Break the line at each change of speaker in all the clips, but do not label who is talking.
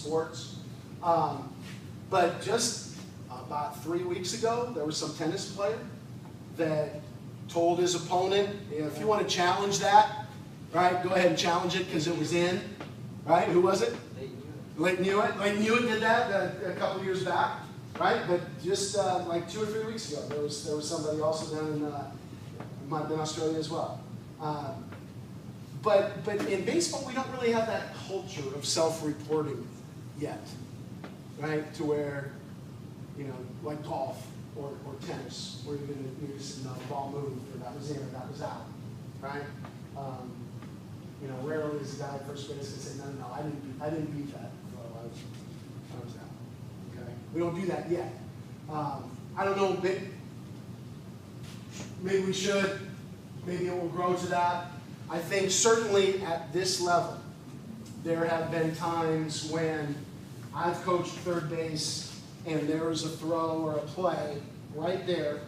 sports. But just about 3 weeks ago, there was some tennis player that told his opponent, if you want to challenge that, right, go ahead and challenge it because it was in, right? Who was it? Leighton Hewitt. Leighton Hewitt did that a couple years back, right? But just like 2 or 3 weeks ago, there was somebody also down in, might have been Australia as well. But in baseball, we don't really have that culture of self-reporting yet, right? To where, like golf or tennis, where you're going to use the ball moved, or that was in or that was out, right? Rarely is a guy at first base going to say, no, I didn't beat that throw. I was out. Okay, we don't do that yet. I don't know. Maybe we should. Maybe it will grow to that. I think certainly at this level, there have been times when I've coached third base and there is a throw or a play right there,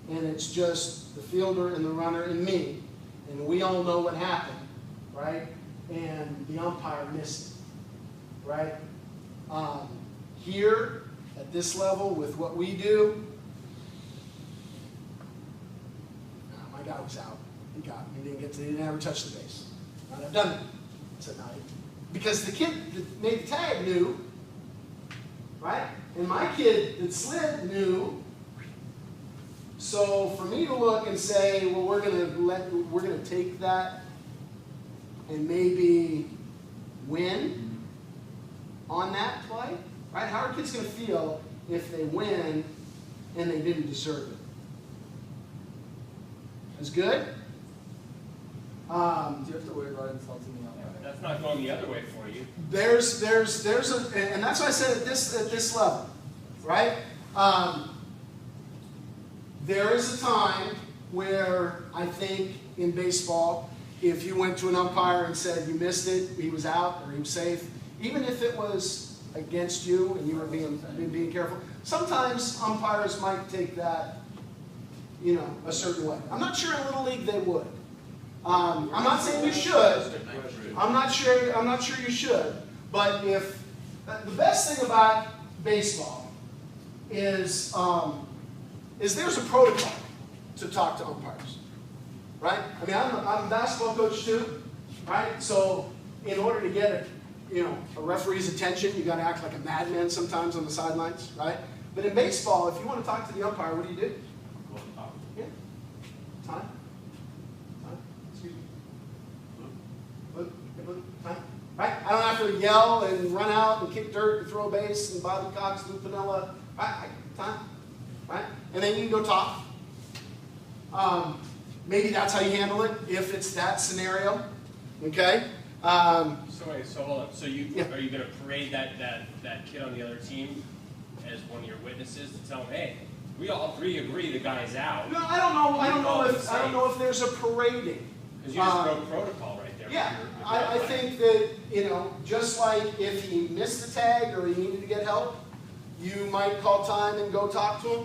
and it's just the fielder and the runner and me, and we all know what happened, right? And the umpire missed it, right? Here, at this level, with what we do, my guy was out. He got him. He didn't ever touch the base. I've done that. I said, no. Because the kid that made the tag knew, right? And my kid that slid knew. So for me to look and say, well, we're gonna take that and maybe win on that play, right? How are kids gonna feel if they win and they didn't deserve it? That's good.
Do you have to worry about insulting the umpire?
That's not going the other way for you.
There's and that's why I said at this level, right? There is a time where I think in baseball, if you went to an umpire and said you missed it, he was out or he was safe, even if it was against you and you were being careful, sometimes umpires might take that, a certain way. I'm not sure in Little League they would. I'm not saying you should. I'm not sure you should. But if the best thing about baseball is there's a protocol to talk to umpires, right? I mean, I'm a basketball coach too, right? So in order to get a referee's attention, you got to act like a madman sometimes on the sidelines, right? But in baseball, if you want to talk to the umpire, what do you do? Yeah. Time. Excuse me. Time. Right? I don't have to yell and run out and kick dirt and throw a base and Bobby Cox, Lou Piniella. Right? Time. Right? And then you can go talk. Maybe that's how you handle it if it's that scenario. Okay?
So hold on. So are you going to parade that kid on the other team as one of your witnesses to tell him, hey, we all three agree the guy's out?
No, I don't know if there's a parading.
Because you just broke protocol right there.
Yeah, I think that, just like if he missed the tag or he needed to get help, you might call time and go talk to him.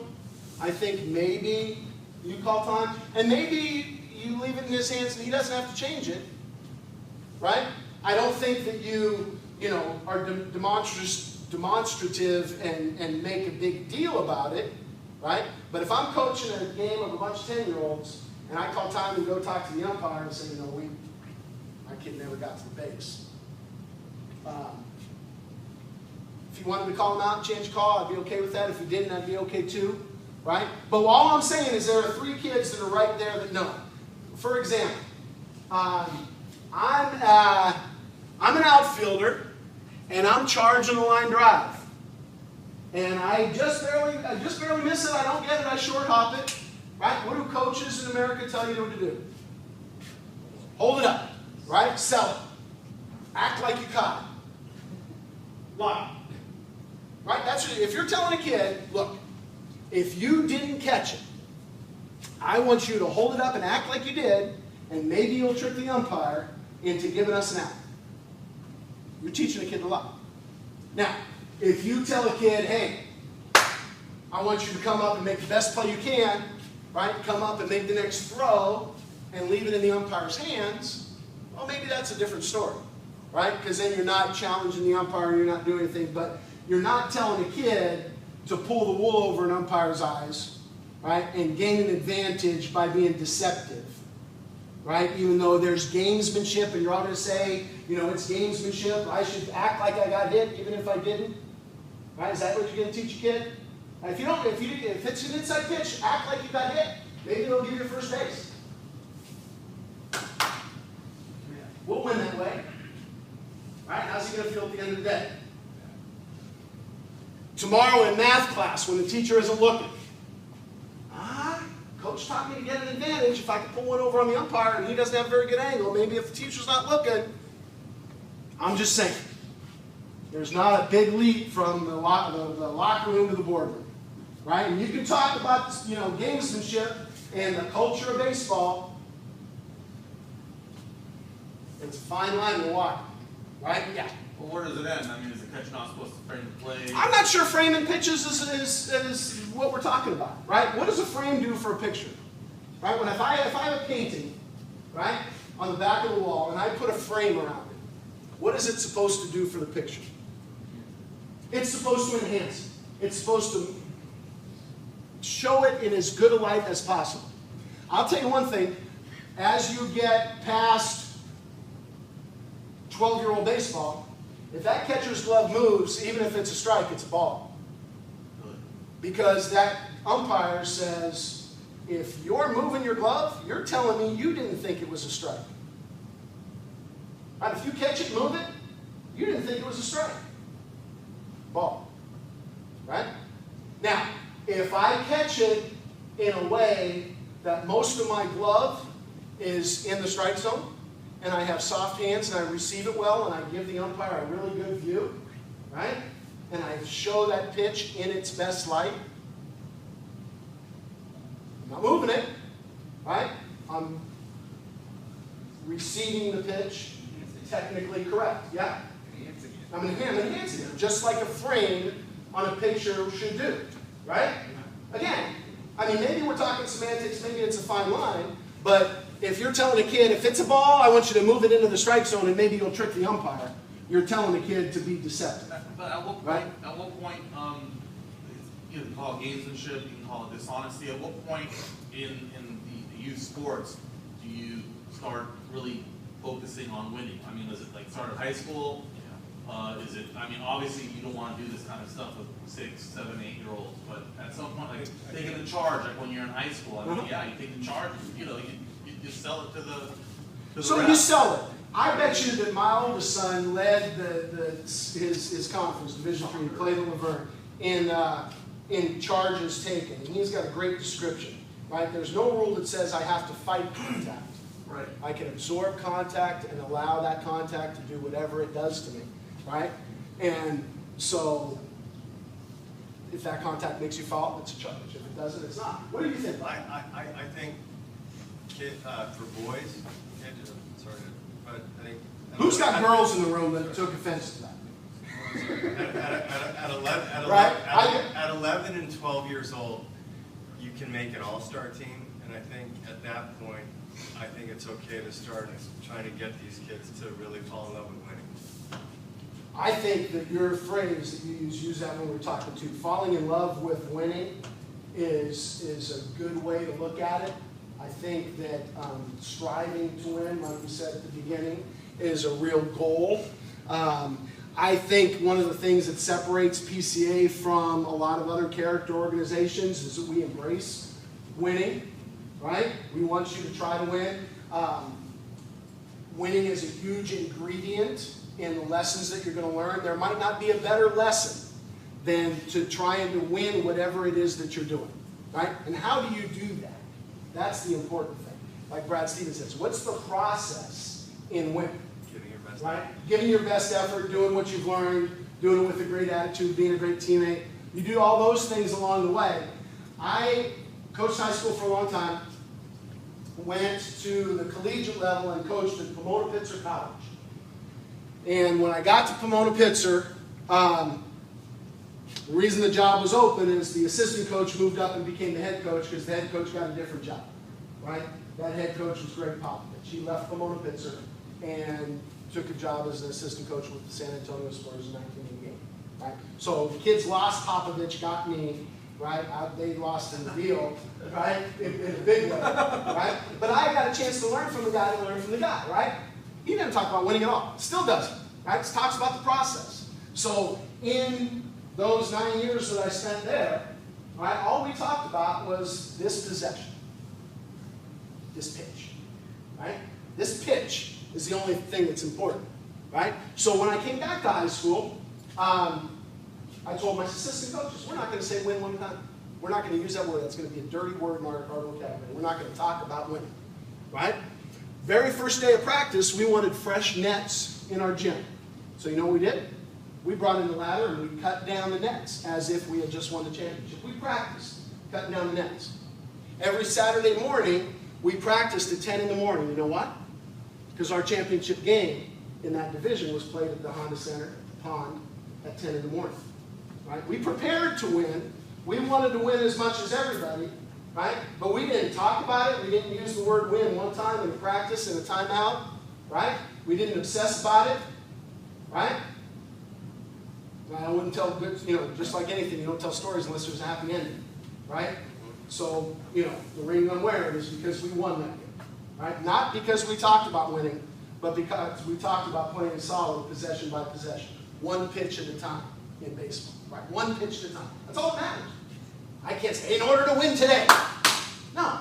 I think maybe you call time, and maybe you leave it in his hands and he doesn't have to change it, right? I don't think that you are demonstrative and make a big deal about it, right? But if I'm coaching a game of a bunch of 10-year-olds, and I call time and go talk to the umpire and say, my kid never got to the base. If you wanted to call him out and change the call, I'd be okay with that. If you didn't, I'd be okay too, right? But all I'm saying is there are 3 kids that are right there that know. For example, I'm an outfielder, and I'm charging the line drive. And I just barely miss it. I don't get it. I short hop it. Right? What do coaches in America tell you what to do? Hold it up. Right? Sell it. Act like you caught it. Lie. Right? If you're telling a kid, look, if you didn't catch it, I want you to hold it up and act like you did, and maybe you'll trick the umpire into giving us an out. You're teaching a kid a lot. Now, if you tell a kid, hey, I want you to come up and make the best play you can, right? Come up and make the next throw and leave it in the umpire's hands, well, maybe that's a different story. right? Because then you're not challenging the umpire, you're not doing anything, but you're not telling a kid to pull the wool over an umpire's eyes, right? And gain an advantage by being deceptive, right? Even though there's gamesmanship, and you're all going to say, you know, it's gamesmanship, I should act like I got hit even if I didn't, right? Is that what you're going to teach a kid? If it's an inside pitch, act like you got hit. Maybe they'll give you first base. We'll win that way. Right? How's he going to feel at the end of the day? Tomorrow in math class, when the teacher isn't looking, coach taught me to get an advantage if I could pull one over on the umpire and he doesn't have a very good angle. Maybe if the teacher's not looking. I'm just saying. There's not a big leap from the locker room to the boardroom. Right? And you can talk about, you know, gamesmanship and the culture of baseball. It's a fine line to walk. Right? Yeah.
Well, where does it end? I mean, is the catcher not supposed to frame the play?
I'm not sure framing pitches is what we're talking about, right? What does a frame do for a picture? Right? If I have a painting, right, on the back of the wall, and I put a frame around it, what is it supposed to do for the picture? It's supposed to enhance it. It's supposed to show it in as good a light as possible. I'll tell you one thing. As you get past 12-year-old baseball, if that catcher's glove moves, even if it's a strike, it's a ball. Because that umpire says, if you're moving your glove, you're telling me you didn't think it was a strike. Right? If you catch it, move it, you didn't think it was a strike. Ball. Right? Now, if I catch it in a way that most of my glove is in the strike zone, and I have soft hands, and I receive it well, and I give the umpire a really good view, right? And I show that pitch in its best light. I'm not moving it, right? I'm receiving the pitch technically correct, yeah? I'm enhancing it, just like a frame on a picture should do, right? Again, I mean, maybe we're talking semantics, maybe it's a fine line, but if you're telling a kid, if it's a ball, I want you to move it into the strike zone and maybe you'll trick the umpire, you're telling the kid to be deceptive.
But at what point,
right?
You can call it gamesmanship, you can call it dishonesty. At what point in the youth sports do you start really focusing on winning? I mean, is it like start at high school? Is it, I mean, obviously you don't want to do this kind of stuff with 6, 7, 8-year-olds, but at some point, like taking the charge, like when you're in high school, I mean, yeah, you take the charge, you know, you sell it to the
So
rep.
you sell it. I bet you that my oldest son led his conference, Division III, Cleveland Laverne, in charges taken. And he's got a great description, right? There's no rule that says I have to fight contact.
Right.
I can absorb contact and allow that contact to do whatever it does to me, right? And so if that contact makes you foul, it's a charge. If it doesn't, it's not. What do you think?
I think for boys, sorry, but I think.
Who's got girls in the room that took offense to that?
At 11 and 12 years old, you can make an all-star team, and I think at that point, I think it's okay to start trying to get these kids to really fall in love with winning.
I think that your phrase that you use that when we're talking to falling in love with winning is a good way to look at it. I think that striving to win, like we said at the beginning, is a real goal. I think one of the things that separates PCA from a lot of other character organizations is that we embrace winning, right? We want you to try to win. Winning is a huge ingredient in the lessons that you're going to learn. There might not be a better lesson than to trying to win whatever it is that you're doing, right? And how do you do that? That's the important thing. Like Brad Stevens says, what's the process in winning?
Giving your best.
Right? Giving your best effort, doing what you've learned, doing it with a great attitude, being a great teammate. You do all those things along the way. I coached high school for a long time, went to the collegiate level and coached at Pomona-Pitzer College. And when I got to Pomona-Pitzer, the reason the job was open is the assistant coach moved up and became the head coach because the head coach got a different job, right? That head coach was Greg Popovich. He left Pomona-Pitzer, and took a job as an assistant coach with the San Antonio Spurs in 1988. Right? So the kids lost, Popovich got me. Right? They lost in the deal, right? In a big way, right? But I got a chance to learn from the guy that learned from the guy, right? He didn't talk about winning at all. Still doesn't, right? Just talks about the process. So in those 9 years that I spent there, right, all we talked about was this possession, this pitch, right? This pitch is the only thing that's important, right? So when I came back to high school, I told my assistant coaches, we're not going to say win one time. We're not going to use that word. That's going to be a dirty word in our vocabulary. We're not going to talk about winning, right? Very first day of practice, we wanted fresh nets in our gym. So you know what we did? We brought in the ladder and we cut down the nets as if we had just won the championship. We practiced cutting down the nets. Every Saturday morning, we practiced at 10 in the morning. You know what? Because our championship game in that division was played at the Honda Center, at the pond, at 10 in the morning. Right? We prepared to win. We wanted to win as much as everybody, right? But we didn't talk about it. We didn't use the word win one time in practice in a timeout, right? We didn't obsess about it, right? I wouldn't tell good, just like anything, you don't tell stories unless there's a happy ending, right? So, the ring I'm wearing is because we won that game, right? Not because we talked about winning, but because we talked about playing solid possession by possession, one pitch at a time in baseball. Right, one pitch at a time. That's all that matters. I can't say, in order to win today. No.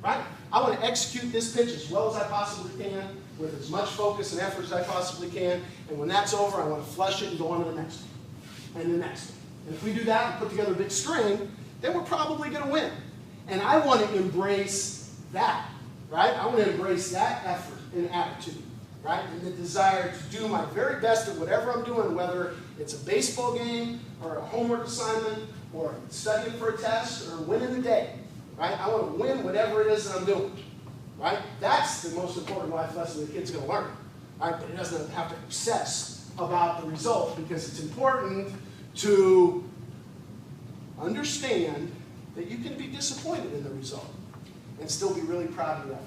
Right? I want to execute this pitch as well as I possibly can, with as much focus and effort as I possibly can. And when that's over, I want to flush it and go on to the next one. And the next one. And if we do that and put together a big string, then we're probably going to win. And I want to embrace that. Right? I want to embrace that effort and attitude. Right? And the desire to do my very best at whatever I'm doing, whether it's a baseball game or a homework assignment or studying for a test or winning the day. Right? I want to win whatever it is that I'm doing. Right? That's the most important life lesson the kid's going to learn. Right? But he doesn't have to obsess about the result, because it's important to understand that you can be disappointed in the result and still be really proud of your effort.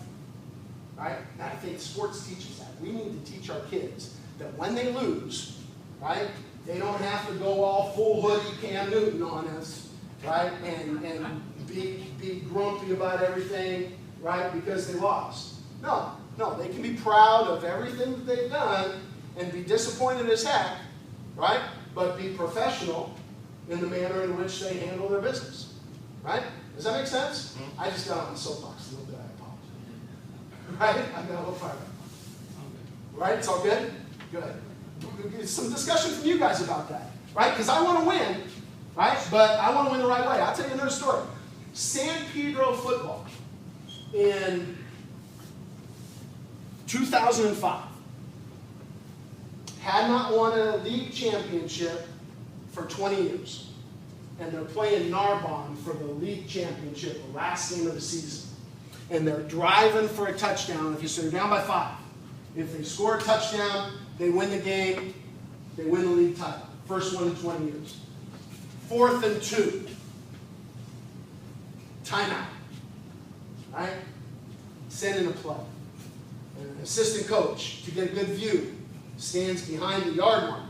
Right? And I think sports teaches that. We need to teach our kids that when they lose, right, they don't have to go all full hoodie Cam Newton on us, right, and be grumpy about everything, right, because they lost. No, they can be proud of everything that they've done and be disappointed as heck, right, but be professional in the manner in which they handle their business, right? Does that make sense? I just got on the soapbox a little bit. Right? I got a little fired up. Right? It's all good? Good. Some discussion from you guys about that. Right? Because I want to win. Right? But I want to win the right way. I'll tell you another story. San Pedro football in 2005 had not won a league championship for 20 years. And they're playing Narbonne for the league championship, the last game of the season. And they're driving for a touchdown. If they're down by 5. If they score a touchdown, they win the game. They win the league title. First one in 20 years. 4th and 2. Timeout. Right? Send in a play. And an assistant coach, to get a good view, stands behind the yard mark.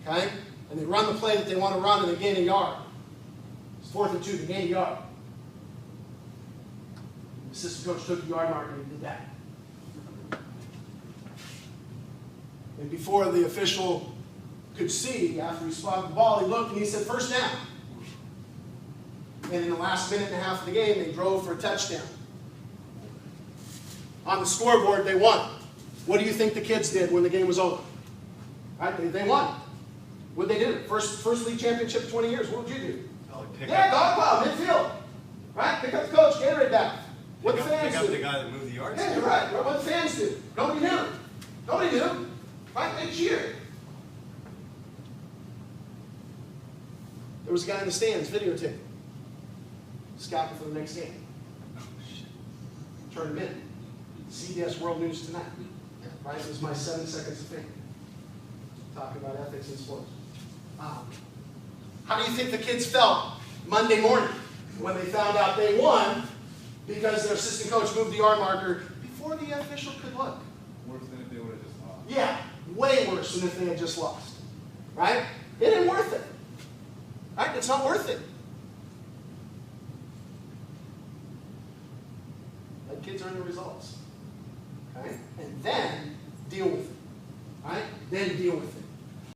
Okay? And they run the play that they want to run, and they gain a yard. It's 4th and 2. They gain a yard. The assistant coach took the yard marker and he did that. And before the official could see, after he spotted the ball, he looked and he said, "First down." And in the last minute and a half of the game, they drove for a touchdown. On the scoreboard, they won. What do you think the kids did when the game was over? Right? They won. What did they do? First league championship in 20 years. What would you do? Dog pile, midfield. Right? Pick up the coach, Gatorade back. What the fans do?
Pick up the guy that moved the yards.
Yeah, you're right. What the fans do? Nobody knew. Nobody knew. Right? They cheered. There was a guy in the stands videotaping. Scouting for the next game. Turned him in. CBS World News Tonight. Right? It was my 7 seconds of fame. Talking about ethics in sports. How do you think the kids felt Monday morning when they found out they won because their assistant coach moved the yard marker before the official could look?
Worse than if they would have just lost.
Yeah, way worse than if they had just lost. Right? It ain't worth it. Right? It's not worth it. Let kids earn the results. Okay? And then deal with it. Right? Then deal with it.